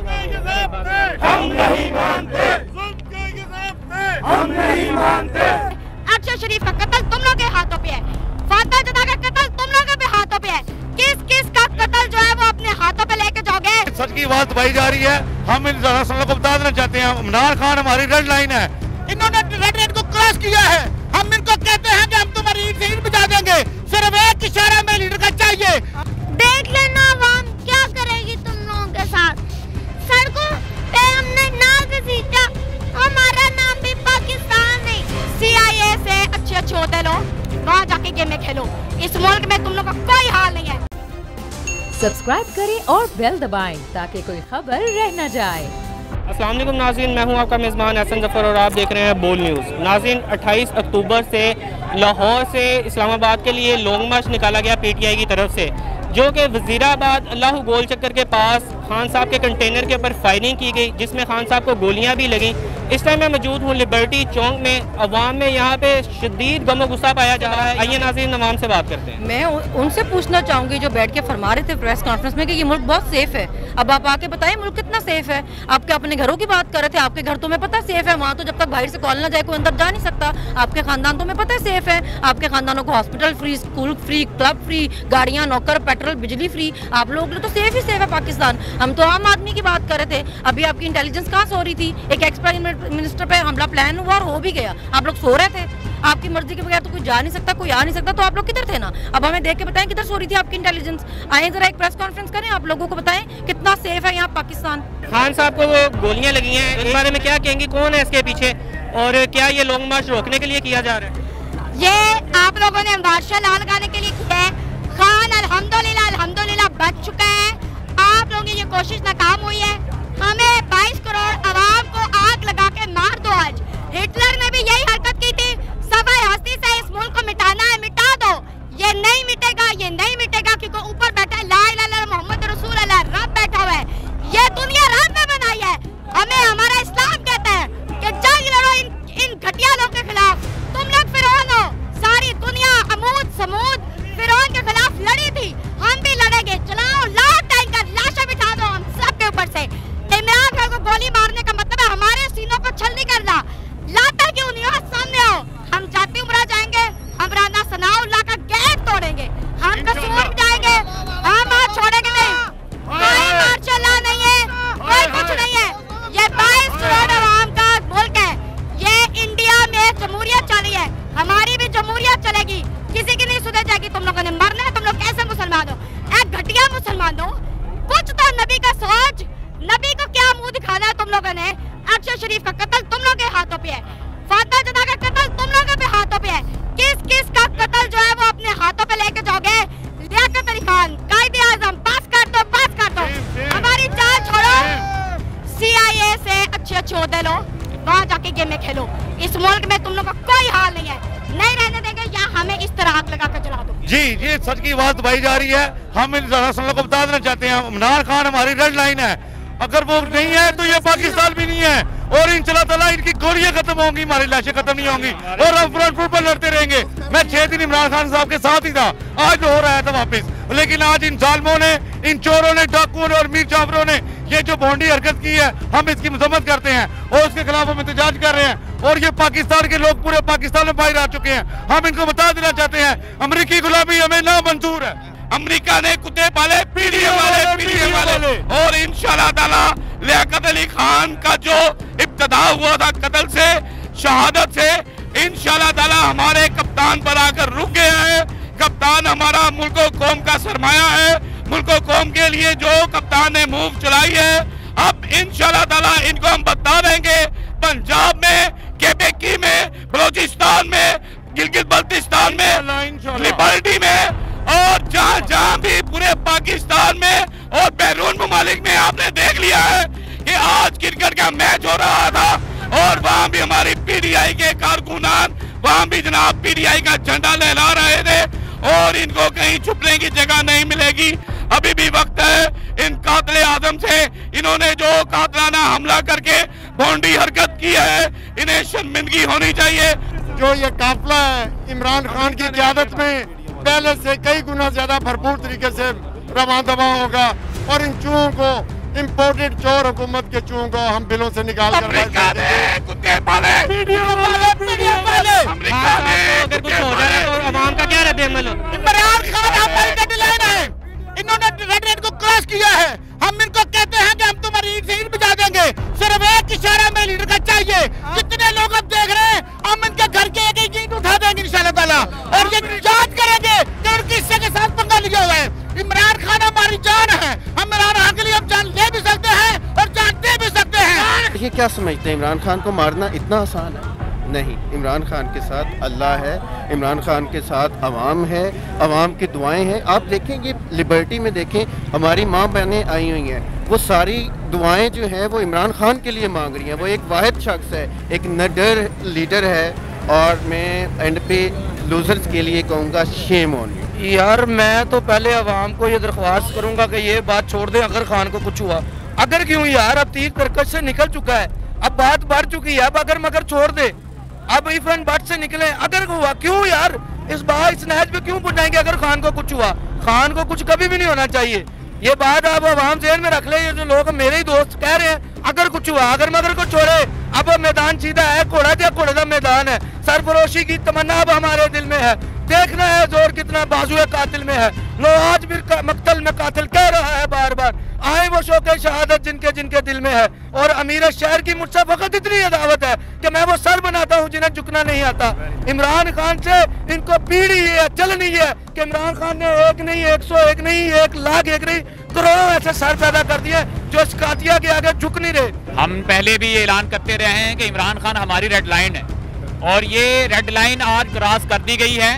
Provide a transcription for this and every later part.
हम नहीं मानते, हम नहीं मानते। अक्षय शरीफ का कत्ल तुम लोग के हाथों पे है, फातिमा जदा का कत्ल तुम लोगों के हाथों पे है। किस किस का कत्ल जो है वो अपने हाथों पे लेके जाओगे? सच की बात दबाई जा रही है। हम इन को बता देना चाहते हैं, इमरान खान हमारी रेड लाइन है। इन्होंने रेड लाइन को क्रॉस किया है। हम इनको कहते हैं कि हम तुम्हारी ईंट से ईंट बजा देंगे, सिर्फ एक इशारा में लीडर का चाहिए। देख लेना आवाम क्या करेगी तुम लोगों के साथ। सड़कों पे हमने नाम घसीटा, हमारा नाम भी पाकिस्तान नहीं। CIA से अच्छे होते लो, वहाँ जाके गेम खेलो। इस मुल्क में तुम लोग का कोई हाल नहीं है। सब्सक्राइब करें और बेल दबाएं ताकि कोई खबर रह न जाए। अस्सलाम वालेकुम नाज़रीन, मैं हूं आपका मेज़बान हसन ज़फ़र और आप देख रहे हैं बोल न्यूज़। नाज़रीन, 28 अक्टूबर से लाहौर से इस्लामाबाद के लिए लॉन्ग मार्च निकाला गया PTI की तरफ से, जो कि वज़ीराबाद अल्लाह गोल चक्कर के पास खान साहब के कंटेनर के ऊपर फायरिंग की गई, जिसमें खान साहब को गोलियां भी लगीं। इस टाइम मैं मौजूद हूँ लिबर्टी चौक में। अवाम में यहाँ पे शदीद गम गुस्सा पाया जा रहा है। आइए नाज़रीन, अवाम से बात करते हैं। मैं उनसे पूछना चाहूँगी जो बैठ के फरमा रहे थे प्रेस कॉन्फ्रेंस में कि ये मुल्क बहुत सेफ है। अब आप आके बताएं मुल्क कितना सेफ है। आपके अपने घरों की बात कर रहे थे, आपके घर तो मैं पता सेफ है, वहाँ तो जब तक बाहर से कॉल ना जाए कोई अंदर जा नहीं सकता। आपके खानदान तो मैं पता है सेफ है, आपके खानदानों को hospital free, school free, club free, गाड़ियाँ, नौकर, पेट्रोल, बिजली फ्री। आप लोग तो सेफ ही सेफ है पाकिस्तान। हम तो आम आदमी की बात कर रहे थे। अभी आपकी इंटेलिजेंस कहाँ सो रही थी? एक एक्स प्राइम मिनिस्टर पे हमला प्लान हुआ और हो भी गया, आप लोग सो रहे थे। आपकी मर्जी के बगैर तो कोई जा नहीं सकता, कोई आ नहीं सकता, तो आप लोग किधर थे ना? अब हमें देख के बताएं किधर सो रही थी आपकी इंटेलिजेंस। आए जरा एक प्रेस कॉन्फ्रेंस करें, आप लोगों को बताएं कितना सेफ है यहाँ पाकिस्तान। खान साहब को वो गोलियां लगी हैं, इस बारे में क्या कहेंगे? कौन है इसके पीछे और क्या ये लॉन्ग मार्च रोकने के लिए किया जा रहा है? ये आप लोगों ने मार्शल लॉ लगाने के लिए किया है। खान अल्हम्दुलिल्लाह बच चुका है। आप लोगों की ये कोशिश नाकाम हुई है। हमें 22 करोड़ आवाम को आग लगा के मार दो। आज हिटलर ने भी यही हरकत की थी। सफाई हस्ती से इस मुल्क को मिटाना है, मिटा दो। ये नहीं मिटेगा, ये नहीं मिटेगा, क्योंकि ऊपर बैठा है ला इलाहा इल्लल्लाह मोहम्मद रसूलुल्लाह, रब बैठा हुआ है। ये दुनिया रब ने बनाई है। हमें हमारा इस्लाम कहता है कि जंग लड़ो इन घटिया लोगों के खिलाफ। तुम लोग फिरौन हो, सारी दुनिया अमूद समूद फिरौन के खिलाफ लड़ी थी, हम भी लड़ेंगे। चलाओ लाओ टैंकर, लाशें बिठा दो हम सबके ऊपर से। इमरान खान को गोली मारने का मतलब है हमारे सीनों को छल नहीं करना। लाता क्यों नहीं हो? सामने आओ, हम जाती उमरा जाएंगे, हम राना सनाउल्लाह का गेट तोड़ेंगे, हम कसूर जाएंगे, हम आज छोड़ेंगे नहीं। कोई मार्शल नहीं है, कोई कुछ नहीं है। ये 22 करोड़ आवाम का मुल्क है। ये इंडिया में जमहूरियत चली है, हमारी भी जमहूरियत चलेगी, किसी की नहीं सुधर जाएगी। तुम लोगों ने मरना है, तुम लोग कैसे मुसलमान हो? एक घटिया मुसलमान हो। कुछ तो नबी का सोच, नबी को क्या मुंह दिखाना है तुम लोगों ने? अक्षय शरीफ का कत्ल तुम लोगों के हाथों पे है, फातिमा जदा का कत्ल तुम लोगों के हाथों पे है। किस किस का कत्ल जो है वो अपने हाथों पे लेके जाओगे? लियाकत अली खान, कायदे आजम, पास कर दो, पास कर दो। हमारी चाल छोड़ो, CIA से अच्छे होते लो, वहाँ जाके गेम खेलो। इस मुल्क में तुम लोग का कोई हाल नहीं है। नहीं रहने देंगे या हमें इस तरह आग लगा कर जला दो। जी जी, सच की बात दबाई जा रही है। हम इन को बता देना चाहते हैं, इमरान खान हमारी रेड लाइन है। अगर वो नहीं है तो ये पाकिस्तान भी नहीं है। और इंशाल्लाह इनकी गोलियां खत्म होंगी, हमारी लाशें खत्म नहीं होंगी और हम फ्रंट पर लड़ते रहेंगे। मैं 6 दिन इमरान खान साहब के साथ ही था, आज हो रहा था वापस। लेकिन आज इन जालिमों ने, इन चोरों ने, डाकुओं ने और मीर चावरों ने ये जो भोंडी हरकत की है, हम इसकी मजम्मत करते हैं और उसके खिलाफ हम एहतजाज कर रहे हैं। और ये पाकिस्तान के लोग पूरे पाकिस्तान में बाहर आ चुके हैं। हम इनको बता देना चाहते हैं, अमेरिकी गुलामी हमें ना मंजूर है। अमेरिका ने कुत्ते पाले, पीडीएम वाले और इंशाल्लाह ताला लियाकत अली खान का जो इब्तिदा हुआ था कत्ल से, शहादत से, इंशाल्लाह ताला हमारे कप्तान पर आकर रुक गया है। कप्तान हमारा मुल्क कौम का सरमाया है। मुल्क कौम के लिए जो कप्तान ने मूव चलाई है, अब इंशाल्लाह ताला इनको हम बता देंगे। पंजाब में, केबेकी में, बलोचिस्तान में, गिलगित बल्तिस्तान में, लिबर्टी में और जहाँ भी पूरे पाकिस्तान में और बैरून ममालिक में आपने देख लिया है कि आज क्रिकेट का मैच हो रहा था और वहाँ भी हमारी PTI के कारकुनान वहाँ भी जनाब PTI का झंडा लहरा रहे थे। और इनको कहीं छुपने की जगह नहीं मिलेगी। अभी भी वक्त है इन कातिल आजम से, इन्होंने जो कातिलाना हमला करके भोंडी हरकत की है, इन्हें शर्मिंदगी होनी चाहिए। जो ये काफिला है इमरान खान की क़यादत में पहले से कई गुना ज्यादा भरपूर तरीके से रवां दवा होगा और इन चूहों को इम्पोर्टेड चोर हुकूमत के चूहों को हम बिलों से निकाल कर अगर कुछ हो जाए तो अवाम का क्या रद्द-ए-अमल? इमरान खान हमारी डेडलाइन है, इन्होंने रेड को क्रॉस किया है। हम इनको कहते हैं कि हम तुम्हारी ईंट से ईंट बजा देंगे, सिर्फ एक इशारा में लीडर का चाहिए। जितने लोग अब देख रहे हैं, हम इनके घर के एक ईंट उठा देंगे इंशाल्लाह ताला, और ये जांच करेंगे कि उनकी हिस्से के साथ पंगा लिया हुआ है। इमरान खान हमारी जान है, हम इमरान खान के लिए हम जान ले भी सकते हैं और जान दे भी सकते हैं। देखिए, क्या समझते हैं, इमरान खान को मारना इतना आसान है? नहीं, इमरान खान के साथ अल्लाह है, इमरान खान के साथ अवाम है, अवाम की दुआएं हैं। आप देखेंगे लिबर्टी में देखें, हमारी माँ बहनें आई हुई हैं, वो सारी दुआएं जो हैं वो इमरान खान के लिए मांग रही हैं। वो एक वाहिद शख्स है, एक निडर लीडर है, और मैं एंड पे लूजर्स के लिए कहूँगा शेम ऑन यू। यार मैं तो पहले अवाम को ये दरख्वास्त करूंगा कि ये बात छोड़ दे। अगर खान को कुछ हुआ, अगर क्यों यार, अब तीर तरकश से निकल चुका है, अब बात बढ़ चुकी है, अब अगर मगर छोड़ दे, अब इफ एंड बट से निकले। अगर हुआ क्यों यार, इस बात इस नहज पे क्यों बुझाएंगे अगर खान को कुछ हुआ? खान को कुछ कभी भी नहीं होना चाहिए। ये बात आप अवाम ज़हन में रख ले। ये जो लोग मेरे ही दोस्त कह रहे हैं अगर कुछ हुआ, अगर मगर को छोड़े, अब मैदान सीधा है, घोड़े का मैदान है, सरफरोशी की तमन्ना अब हमारे दिल में है। देखना है जोर कितना बाजुए कातिल में है। लो आज भी मक्तल में कातिल कह रहा है बार बार, आए वो शौक़े शहादत जिनके जिनके दिल में है। और अमीर शहर की मुझसे फकत इतनी दावत है कि मैं वो सर बनाता हूँ जिन्हें झुकना नहीं आता। इमरान खान से इनको पीढ़ी है, चलनी है कि इमरान खान ने एक नहीं, 101 नहीं, 1 लाख एक नहीं, करोड़ों ऐसे सर पैदा कर दिए जो इस कातिया के आगे झुक नहीं रहे। हम पहले भी ये ऐलान करते रहे हैं कि इमरान खान हमारी रेड लाइन है, और ये रेड लाइन आज क्रॉस कर दी गई है।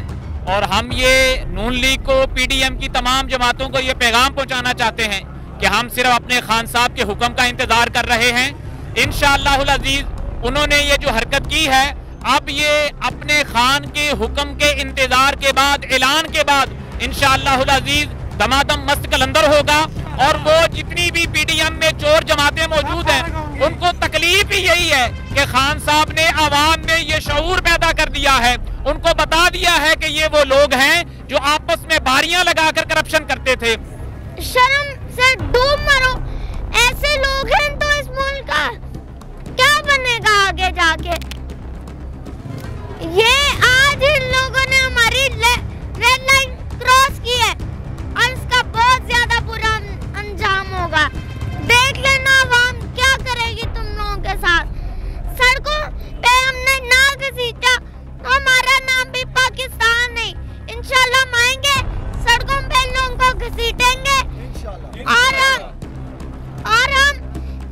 और हम ये नून लीग को, पीडीएम की तमाम जमातों को ये पैगाम पहुंचाना चाहते हैं कि हम सिर्फ अपने खान साहब के हुक्म का इंतजार कर रहे हैं। इंशाअल्लाहुल अजीज उन्होंने ये जो हरकत की है, अब ये अपने खान के हुक्म के इंतजार के बाद, ऐलान के बाद इंशाअल्लाहुल अजीज दमादम मस्त कलंदर होगा। और वो जितनी भी पीडीएम में चोर जमातें मौजूद हैं, उनको तकलीफ ही यही है कि खान साहब ने आवाम में ये शऊर पैदा कर दिया है, उनको बता दिया है कि ये वो लोग हैं जो आपस में बारियां लगाकर करप्शन करते थे। शर्म से डूब मरो, ऐसे लोग हैं तो इस मुल्क का क्या बनेगा आगे जाके। ये आज इन लोगों ने हमारी रेड लाइन क्रॉस की है और इसका बहुत ज्यादा बुरा अंजाम होगा। देख लेना अवाम क्या करेगी तुम लोगों के साथ। सड़कों पे हमने ना घसीटा तो हमारा नाम भी पाकिस्तान नहीं। इंशाल्लाह हम आएंगे, सड़कों पे लोगों को घसीटेंगे और हम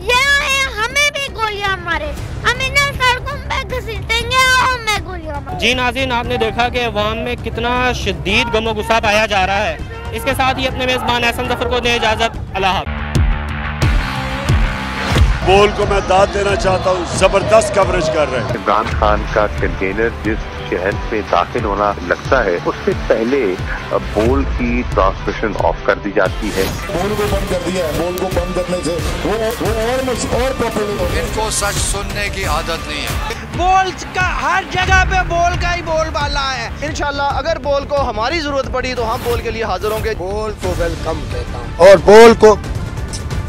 ये आए, हमें भी गोलियां मारे, हम इन्हें सड़कों पे घसीटेंगे और हमें गोलियां मारे। जी नाज़रीन, आपने देखा कि अवाम में कितना शदीद गमो गुस्सा पाया जा रहा है। इसके साथ ही अपने मेज़बान एहसन ज़फ़र को दें इजाज़त। अल्लाह हाफ़िज़। बोल को मैं दाद देना चाहता हूँ, जबरदस्त कवरेज कर रहे हैं। इमरान खान का कंटेनर जिस शहर में दाखिल होना लगता है, उससे पहले बोल की ट्रांसमिशन ऑफ कर दी जाती है। बोल को बंद कर दिया है, बोल को बंद करने से वो और पॉपुलर हो। इनको सच सुनने की आदत नहीं है। बोल का हर जगह पे बोल का ही बोल बाला है। इंशाल्लाह अगर बोल को हमारी जरूरत पड़ी तो हम बोल के लिए हाजिर होंगे। बोल को वेलकम कहता हूँ और बोल को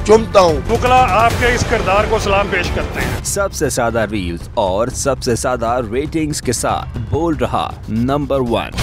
चुमता हूँ। बुकला आपके इस किरदार को सलाम पेश करते हैं। सबसे ज्यादा रील्स और सबसे ज्यादा रेटिंग्स के साथ बोल रहा नंबर 1।